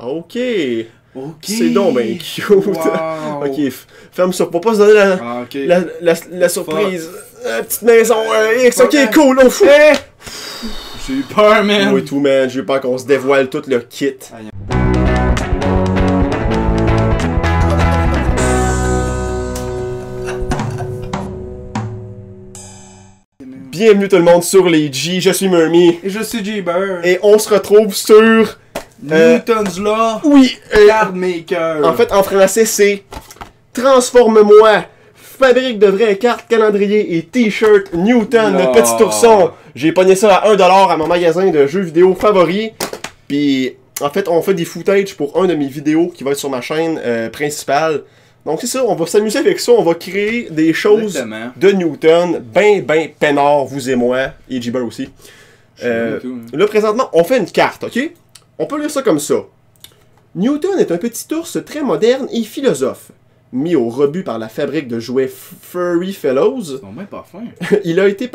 Ok. Ok. C'est donc ben cute. Wow. Ok, ferme ça pour pas se donner Ah, ok. la surprise. Petite maison, X, ok, Fuck, cool, on fout. J'ai eu peur, man. Moi et tout, man, je veux pas qu'on se dévoile tout le kit. Bienvenue tout le monde sur les G, je suis Murmy. Et je suis J-Bird. Et on se retrouve sur... Newton's Law. Oui, Card Maker. en fait, en français, c'est Transforme-moi. Fabrique de vraies cartes, calendrier et t-shirt Newton, notre petit ourson. J'ai pogné ça à 1$ à mon magasin de jeux vidéo favori. Puis, en fait, on fait des footages pour un de mes vidéos qui va être sur ma chaîne principale. Donc, c'est ça, on va s'amuser avec ça. On va créer des choses Exactement. de Newton, ben peinard, vous et moi, et J-Bird aussi. Là, présentement, on fait une carte, ok? On peut lire ça comme ça. Newton est un petit ours très moderne et philosophe. Mis au rebut par la fabrique de jouets Furry Fellows, Ils sont même pas fins. il a été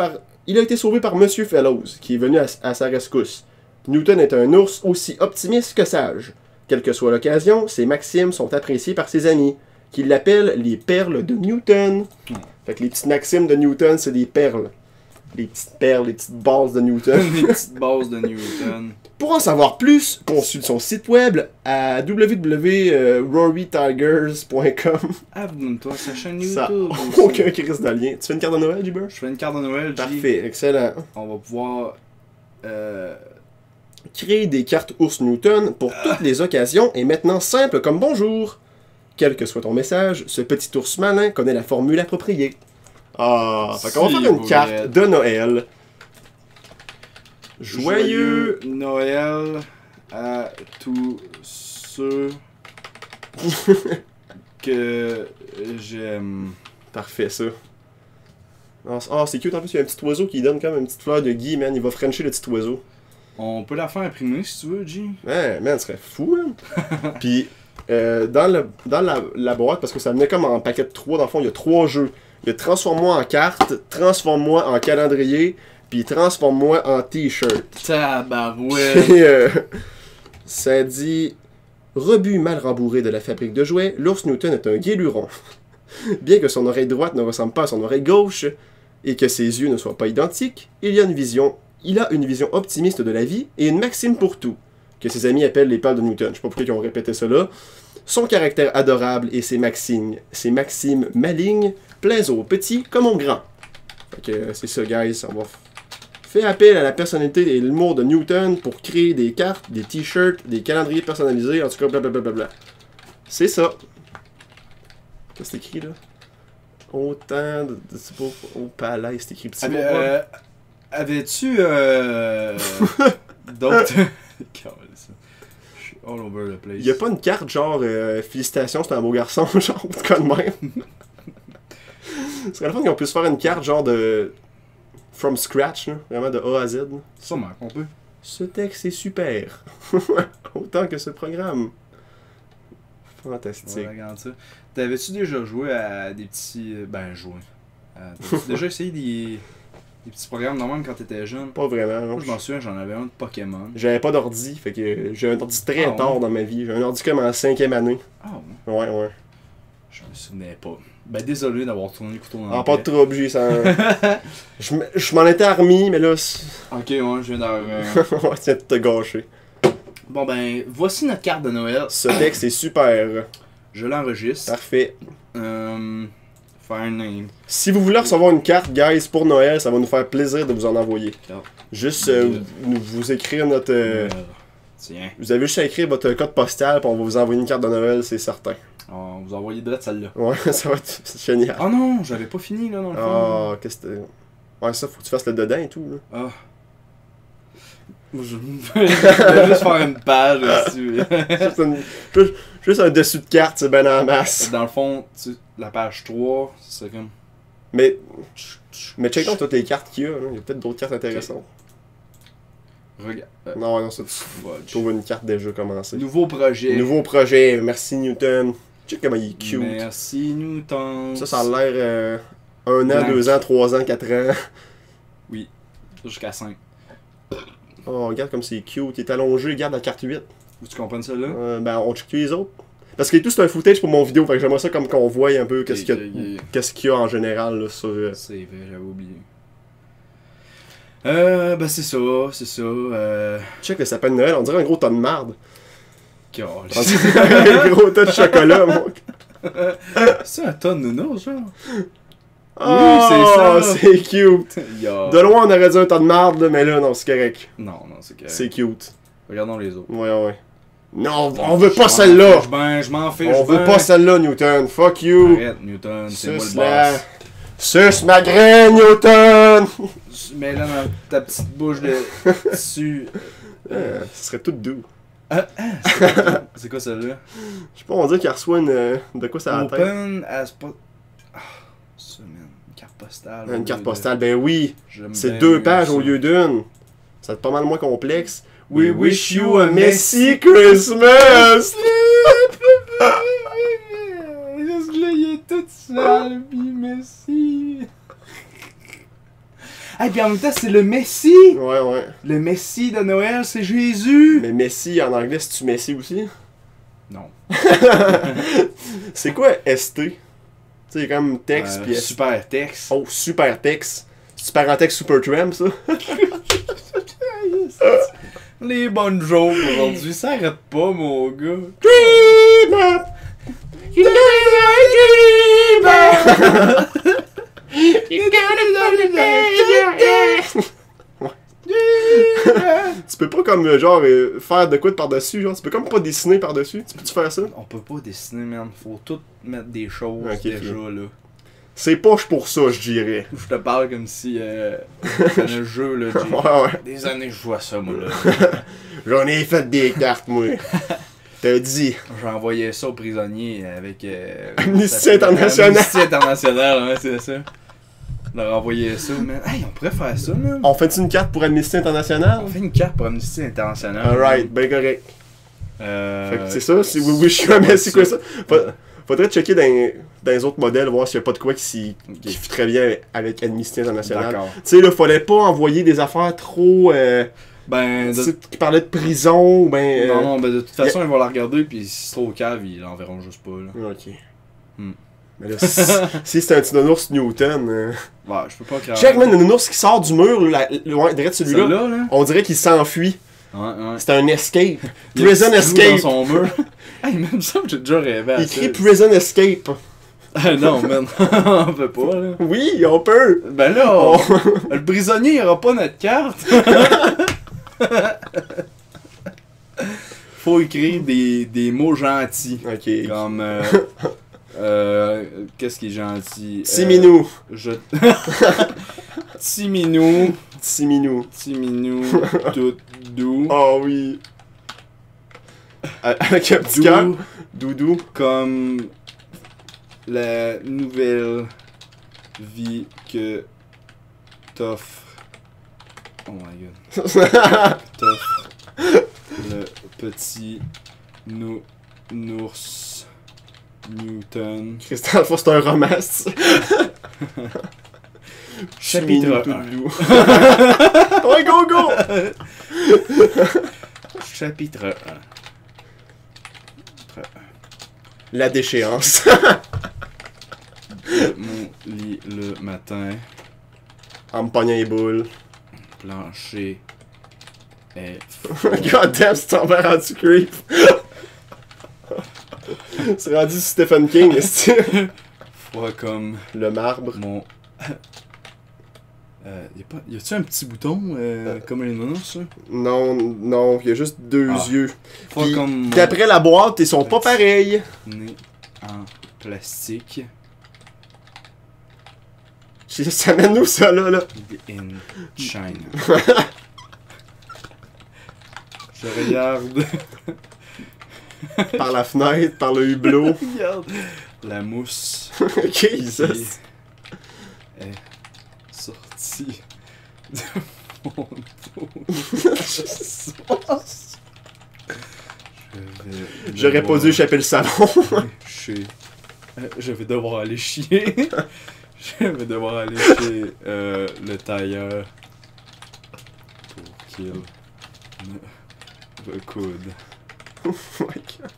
sauvé par Monsieur Fellows, qui est venu à sa rescousse. Newton est un ours aussi optimiste que sage. Quelle que soit l'occasion, ses maximes sont appréciées par ses amis, qui l'appellent les perles de Newton. Fait que les petites maximes de Newton, c'est des perles. Les petites perles, les petites bases de Newton. Les petites bases de Newton. Pour en savoir plus, consulte son site web à www.rorytigers.com. Abonne-toi à sa chaîne Ça, YouTube. aucun crise de lien. Tu fais une carte de Noël, J-Bird? Je fais une carte de Noël, J. Parfait, excellent. On va pouvoir... Créer des cartes ours Newton pour toutes les occasions est maintenant simple comme bonjour. Quel que soit ton message, ce petit ours malin connaît la formule appropriée. Ah, fait qu'on va faire une carte de Noël. Joyeux Noël à tous ceux que j'aime. Parfait, ça. Ah, c'est cute, en plus, il y a un petit oiseau qui donne comme une petite fleur de Guy, man. Il va frencher le petit oiseau. On peut la faire imprimer si tu veux, G. Ouais, man, ce serait fou, man. Puis, dans la boîte, parce que ça venait comme en paquet de 3, dans le fond, il y a 3 jeux. Il y a Transforme-moi en carte, Transforme-moi en calendrier, puis Transforme-moi en t-shirt. Tabarouette. Et ça dit... Rebut mal rembourré de la fabrique de jouets, l'ours Newton est un guéluron. Bien que son oreille droite ne ressemble pas à son oreille gauche, et que ses yeux ne soient pas identiques, il a une vision optimiste de la vie et une maxime pour tout, que ses amis appellent les perles de Newton. Je sais pas pourquoi ils ont répété cela. Son caractère adorable et ses maximes malignes plaisent aux petits comme aux grands. Fait que c'est ça, guys. On va faire appel à la personnalité et l'humour de Newton pour créer des cartes, des t-shirts, des calendriers personnalisés, en tout cas, blablabla. C'est ça. Qu'est-ce que c'est écrit là? Autant de. C'est pas au palais, c'est écrit petit. Avais-tu d'autres. Je suis all over the place. Y'a pas une carte genre félicitations, c'est un beau garçon, genre, en tout cas de même. Ce serait le fun qu'on puisse faire une carte genre de. From scratch, là, vraiment de A à Z. Sûrement qu'on peut. Ce texte est super. Autant que ce programme. Fantastique. Ouais, regarde ça. T'avais-tu déjà joué à des petits. Joué. T'avais-tu déjà essayé des petits programmes normalement quand t'étais jeune? Pas vraiment, non. Moi, je m'en souviens, j'en avais un de Pokémon. J'avais pas d'ordi, fait que j'ai un ordi très ouais. tard dans ma vie. J'ai un ordi comme en 5e année. Ah ouais? Ouais. Je me souvenais pas. Ben désolé d'avoir tourné le couteau dans Ah, la pas de trouble, j'ai ça. Je m'en étais remis, mais là. Ok, ouais, je viens d'en. Ouais, tiens, de te gâcher. Bon ben, voici notre carte de Noël. Ce texte est super. Je l'enregistre. Parfait. Fire name. Si vous voulez recevoir une carte, guys, pour Noël, ça va nous faire plaisir de vous en envoyer. Juste vous écrire notre. Tiens. Vous avez juste à écrire votre code postal, puis on va vous envoyer une carte de Noël, c'est certain. On vous a envoyé direct celle-là. Ouais, ça va être génial. Oh non, j'avais pas fini là dans le fond. Ah, qu'est-ce que. Ouais, ça, faut que tu fasses le dedans et tout, là. Ah. Je vais juste faire une page dessus. juste un dessus de carte, c'est ben en masse. Dans le fond, la page 3, c'est comme. Mais check donc toutes les cartes qu'il y a, là. Il y a peut-être d'autres cartes intéressantes. Regarde. Non, ça, tu trouves une carte déjà commencée. Nouveau projet. Nouveau projet, merci Newton. Check comment il est cute. Merci Newton. Ça a l'air 1 an, 2 ans, 3 ans, 4 ans. Oui, jusqu'à 5. Oh, regarde comme c'est cute. Il est allongé, regarde la carte 8. Faut que tu comprennes celle-là? Ben, on check les autres. Parce que tout, c'est un footage pour mon vidéo, fait que j'aimerais ça comme qu'on voit un peu qu'est-ce qu'il y a en général là, sur. C'est vrai, j'avais oublié. Ben c'est ça. Check le sapin de Noël, on dirait un gros tas de marde. Calisse. Un gros tas de chocolat, mon. C'est un tonne de nounours, genre? Oh, c'est ça. C'est cute. Yo. De loin, on aurait dit un tas de marde, là, mais là, non, c'est correct. Non, c'est correct. C'est cute. Regardons les autres. Ouais. Non, on veut pas celle-là. Je m'en fiche. On veut pas celle-là, Newton. Fuck you. Arrête, Newton, c'est moi le Suce-la. boss. Suce ma graine, Newton. Mets-la dans ta petite bouche de tissu. Ce serait tout doux. C'est quoi celle-là? Je sais pas, on dirait qu'il reçoit une. De quoi ça a la tête? Open as pas. Ah, ça, man. Une carte postale. Une carte postale, ben oui. J'aime C'est bien 2 mieux pages ça. au lieu d'une. Ça va être pas mal moins complexe. We We wish you a messy Christmas! Juste là, il est tout sale, pis Messi. Ah, puis en même temps, c'est le Messie! Ouais. Le Messie de Noël, c'est Jésus! Mais Messi en anglais, c'est-tu Messi aussi? Non. C'est quoi ST? Tu sais, il y a comme texte pis ST. Super texte. Oh, super texte. C'est parenthèse Super Tramp, ça? Les bonnes jokes aujourd'hui, ça arrête pas, mon gars. Dream up! You know you're a dreamer! You gotta put it Tu peux pas comme genre faire de quoi de par-dessus, genre tu peux comme pas dessiner par-dessus. Tu peux-tu faire ça? On peut pas dessiner, man. Faut tout mettre des choses Ok, déjà, ok. là. C'est poche pour ça, je dirais. Je te parle comme si c'était le jeu, là. Ouais. Des années que je vois ça, moi, là. J'en ai fait des cartes, moi. T'as dit. J'ai envoyé ça aux prisonniers avec... Amnesty International. Amnesty International, ouais, c'est ça. On leur a envoyé ça, man. Hey, on pourrait faire ça, man. On fait une carte pour Amnesty International? On fait une carte pour Amnesty International. Alright, ben correct. Fait que c'est ça, si We Wish You a Messy Christmas. Faudrait checker dans les autres modèles, voir s'il n'y a pas de quoi qui fit très bien avec Amnesty International. D'accord. Tu sais, là, fallait pas envoyer des affaires trop. Ben, qui parlaient de prison, ou ben. non, ben de toute façon, ils vont la regarder, puis si c'est trop cave, ils l'enverront juste pas, là. Ok. Hmm. Mais là, si c'est un petit nounours Newton. Ouais, je peux pas craindre. Check, man, le nounours qui sort du mur, loin direct celui-là. Celui-là, là? On dirait qu'il s'enfuit. Ouais. C'est un escape. Il Prison joue escape. dans son mur. Hey, même ça, j'ai déjà rêvé à Il ça. écrit Prison escape. Ah non, man, on peut pas, là. Oui, on peut. Ben là, le prisonnier, il aura pas notre carte. Faut écrire des mots gentils. Ok. Comme, qu'est-ce qui est gentil? Timinou. Timinou. Timinou. Tout doux. Oh oui. Avec un petit cœur. Doudou. Comme la nouvelle vie que t'offre. Oh my god. T'offre le petit nounours Newton. Christian, faut c'est un roman, c'est Chapitre tout 1. doux. Ouais, go! Chapitre 1. La déchéance. Mon lit le matin. En me pognant les boules. Plancher est God damn, c'est tombé rendu creep. C'est rendu Stephen King, est-ce froid comme le marbre. mon... y a-tu un petit bouton comme les nounours, ça? Non, il y a juste deux yeux. Froid Puis, comme mon d'après la boîte, ils sont pas pareils. nez en plastique. Ça mène où ça, là? In China. Je regarde. Par la fenêtre, par le hublot. Regarde. La mousse Ok, qui ça. est sortie de mon dos. J'aurais pas dû échapper le savon. Je vais devoir aller chier. Je vais devoir aller chez le tailleur pour qu'il me recoude my god.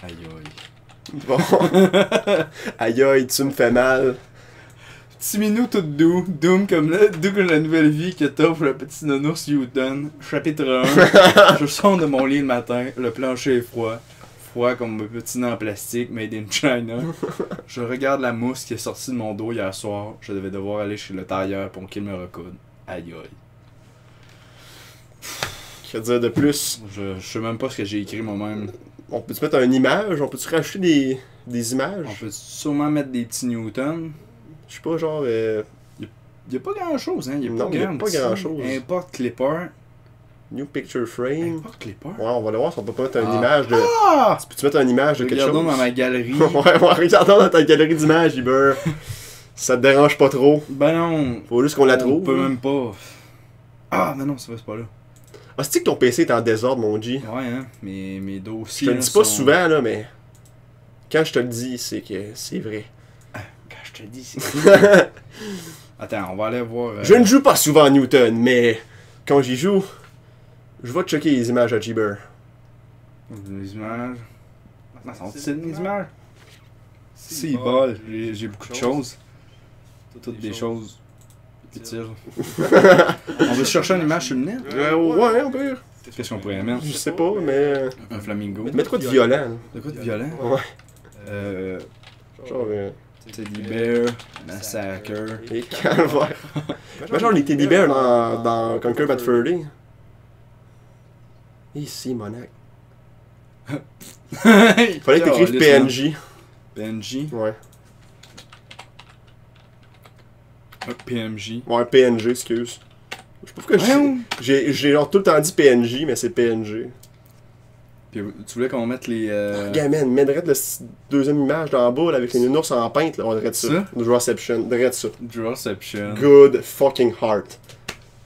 Aïe aïe. Bon. Aïe aïe, tu me fais mal. Petit minou tout doux, doux comme la nouvelle vie que t'offre le petit nounours Newton. Chapitre 1. Je sors de mon lit le matin, le plancher est froid. Froid comme un petit nez en plastique, made in China. Je regarde la mousse qui est sortie de mon dos hier soir. Je devais devoir aller chez le tailleur pour qu'il me recoude. Aïe aïe. Que dire de plus? Je sais même pas ce que j'ai écrit moi-même. On peut-tu mettre une image? On peut-tu rajouter des images? On peut sûrement mettre des petits Newton. Je sais pas, genre... Y'a pas grand chose, hein. Non, y a pas grand-chose. Import Clipper. New picture frame. Import Clipper. Ouais, on va le voir si on peut pas mettre une Ah. image de... Ah! Peux-tu mettre une image de quelque chose? Regardons dans ma galerie. Ouais, regardons dans ta galerie d'images, Iber. Ça te dérange pas trop. Ben non. Faut juste qu'on la On trouve. peut même pas. Ah, mais non, c'est pas là. Ah, c'est-tu que ton PC est en désordre, mon G? Ouais, hein. Mes Je dossiers. te le là, dis pas sont- souvent, là, mais... Quand je te le dis, c'est que c'est vrai. Quand je te dis, c'est. Attends, on va aller voir. Je ne joue pas souvent à Newton, mais... Quand j'y joue, je vais checker les images à Jibber. Les images. Attends, sont-ils les images? Si, bol. J'ai beaucoup de choses. Toutes des choses utiles. On veut chercher une image sur le net? Ouais, on peut. Qu'est-ce qu'on pourrait mettre? Je sais pas, mais... Un flamingo. Mets de quoi de violent, là. De quoi de violent? Ouais. Genre... Teddy Bear, Massacre. Les calvaires. Mais genre les teddy bears dans Conquer Bad Fur Day. Ici, Monac. Fallait que t'écrives PNJ. PNJ? Ouais. PMJ. Ouais, PNG, excuse. Je sais pas pourquoi j'ai genre tout le temps dit PNJ, mais c'est PNG. Puis, tu voulais qu'on mette les. Regarde, man, mets direct la deuxième image dans le bas là, avec les nounours en peinte, là, on dirait ça. Ça? Drawception, direct ça. Drawception. Good fucking heart.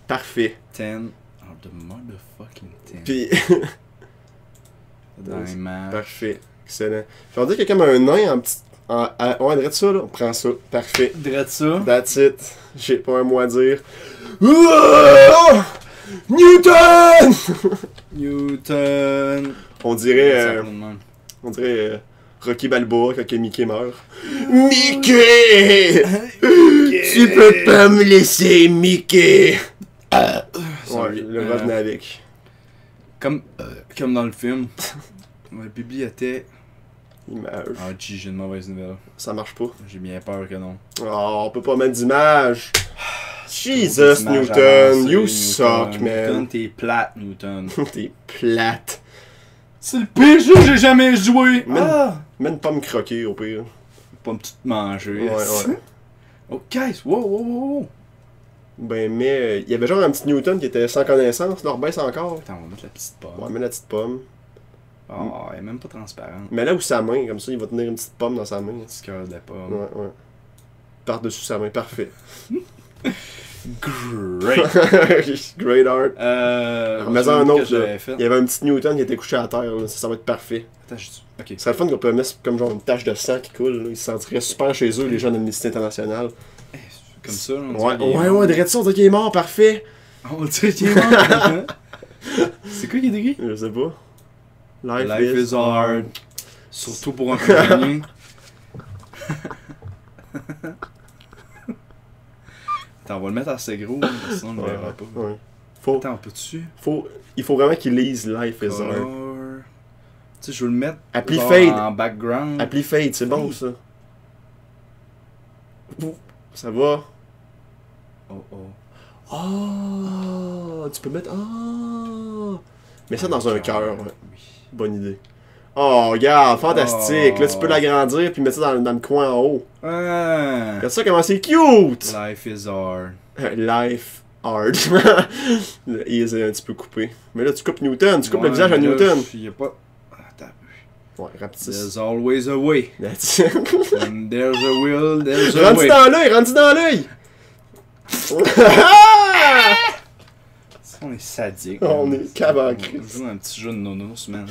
Parfait. 10 of the motherfucking 10. Puis, Dans l'image. parfait. Excellent. Fait on dirait qu'il y a comme un nain en petit. Ouais, direct ça là, on prend ça. Parfait. Drette ça. That's it. J'ai pas un mot à dire. Ouah! Newton! Newton. On dirait. Ça prend de même. On dirait Rocky Balboa quand Mickey meurt. Mickey! Tu peux pas me laisser, Mickey! Ouais, Sorry. le revenait avec. Comme dans le film. La bibliothèque. Image. Ah, j'ai une mauvaise nouvelle. Ça marche pas. J'ai bien peur que non. Oh, on peut pas mettre d'image. Jesus, Trop d'image Newton. avancée, You Newton. suck, Newton, man. t'es plate, Newton. T'es plate. C'est le pire jeu que j'ai jamais joué! Man. Ah! Mets une pomme croquée au pire. Pas me tout manger. Ouais, ouais. Oh, guys! Wow! Ben, mais il y avait genre un petit Newton qui était sans connaissance, leur baisse encore. Attends, on va mettre la petite pomme. Ouais, mets la petite pomme. Oh, elle est même pas transparente. Mais là où sa main, comme ça, il va tenir une petite pomme dans sa main. Petit cœur de pomme. Ouais. Par-dessus sa main, parfait. Great! Great art. Mais un autre, là. Fait. Il y avait un petit Newton qui était couché à terre, là. Ça va être parfait. Attends, ok. Ce serait le fun qu'on peut mettre comme genre une tache de sang qui coule, là. Ils se sentiraient super chez eux, les gens d'Amnesty International. Comme ça, là, on Ouais, dirait qu'il est ouais, mort. dirait ça, on dirait qu'il est mort, parfait. On dirait qu'il est mort. C'est quoi qui est écrit? Je sais pas. Life is hard. Surtout pour un prisonnier. Attends, on va le mettre assez gros, là, sinon on le verra pas. Ouais. Faut, Attends, peux-tu? il faut vraiment qu'il lise Life is hard. Color. Tu sais, je veux le mettre Appli genre fade. en background. Appli fade, c'est bon ça. Ça va? Oh oh. Oh, tu peux mettre. Oh. Mets ça dans un cœur, ouais. Oui. Bonne idée. Oh, regarde, fantastique. Oh. Là, tu peux l'agrandir puis mettre ça dans le coin en haut. Ah. Regarde ça, comment c'est cute! Life is hard. Life hard. Le i est un petit peu coupé. Mais là, tu coupes Newton, tu coupes le Ouais, visage à mais là, Newton. Y a pas. Attends. Ouais, rapetisse. There's always a way. That's it. When there's a will, there's a Rendu way. dans l'œil, rendu dans l'œil! On est sadique. On est cave en On crise. joue un petit jeu de nounours, man.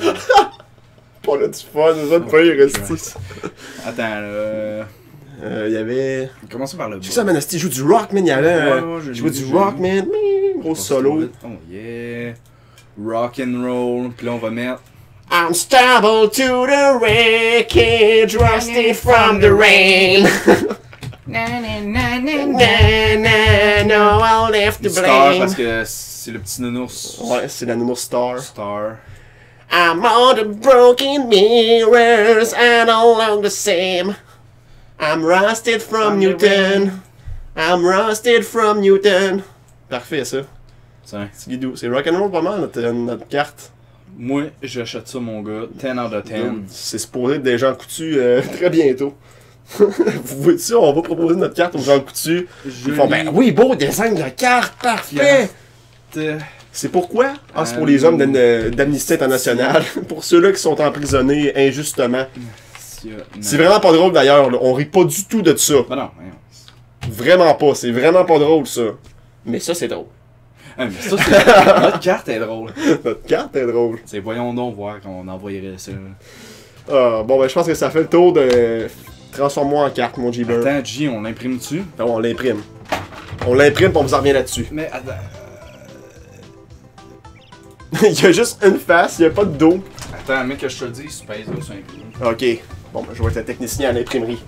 Pas là du fun, nous autres, pas y rester. Attends, Il y avait. commençons par le bas. Tu sais ça, man, il joue du rock, man. Il y avait. Il jouait du rock, man. Gros solo. Oh yeah. Rock and roll. Puis là, on va mettre I'm stable to the wreckage, rusty from the rain. Na na na na Na na, no I'll left to Star blame. parce que c'est le petit nounours. Ouais, c'est la nounours Star. Star. I'm all the broken mirrors and all look the same. I'm rusted from Newton. I'm rusted from Newton. Parfait ça. Tiens. C'est guidou. C'est rock'n'roll pas mal notre carte. Moi, j'achète ça, mon gars. 10 out of 10. C'est supposé être des gens coutus très bientôt. Vous voyez ça, on va proposer notre carte aux gens coutus. Ils font ben oui, beau design de carte, parfait! C'est pourquoi? Ah, c'est pour les hommes d'Amnesty International. Pour ceux-là qui sont emprisonnés injustement. C'est vraiment pas drôle d'ailleurs, là. On rit pas du tout de ça. Ben non, Vraiment pas, c'est vraiment pas drôle ça. Mais ça c'est drôle. mais ça, c'est... Notre carte est drôle. Notre carte est drôle. C'est voyons donc voir qu'on envoyerait ça. Bon ben je pense que ça fait le tour de transforme-moi en carte, mon G-Bird. Attends, G, on l'imprime-tu? On l'imprime. On l'imprime pis on vous en revient là-dessus. Mais attends. Il y a juste une face, il y a pas de dos. Attends, mec, que je te le dise, tu pèses là sur imprimer. Ok. Bon, ben, je vais être un technicien à l'imprimerie.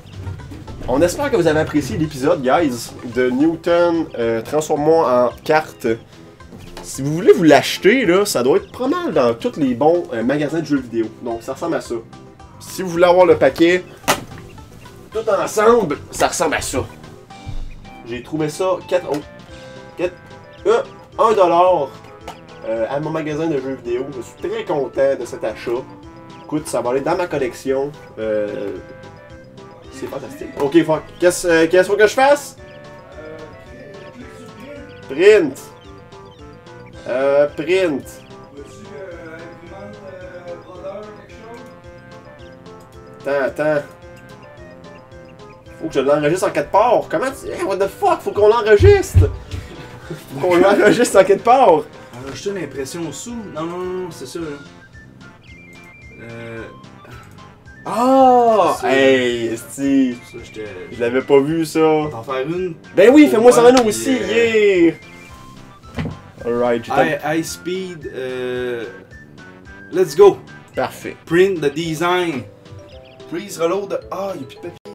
On espère que vous avez apprécié l'épisode, guys, de Newton Transforme-moi en carte. Si vous voulez vous l'acheter, là, ça doit être pas mal dans tous les bons magasins de jeux vidéo. Donc, ça ressemble à ça. Si vous voulez avoir le paquet, tout ensemble, ça ressemble à ça. J'ai trouvé ça 1$ à mon magasin de jeux vidéo. Je suis très content de cet achat. Écoute, ça va aller dans ma collection. C'est fantastique. Ok, fuck. Qu'est-ce qu'il faut que je fasse? Print. Print. Attends. Faut que je l'enregistre en 4 parts. Comment tu... Hey, what the fuck? Faut qu'on l'enregistre! Faut qu'on l'enregistre en 4 parts. Enregistrer l'impression sous? Non, c'est ça, là. Ah! Ça. Hey, Steve! Ça, Je l'avais pas vu, ça. T'en faire une? Ben oui, fais-moi ça Ouais, nous aussi, yeah! Alright, High speed, let's go! Parfait. Print the design. Please reload the... Ah, y'a plus de papier.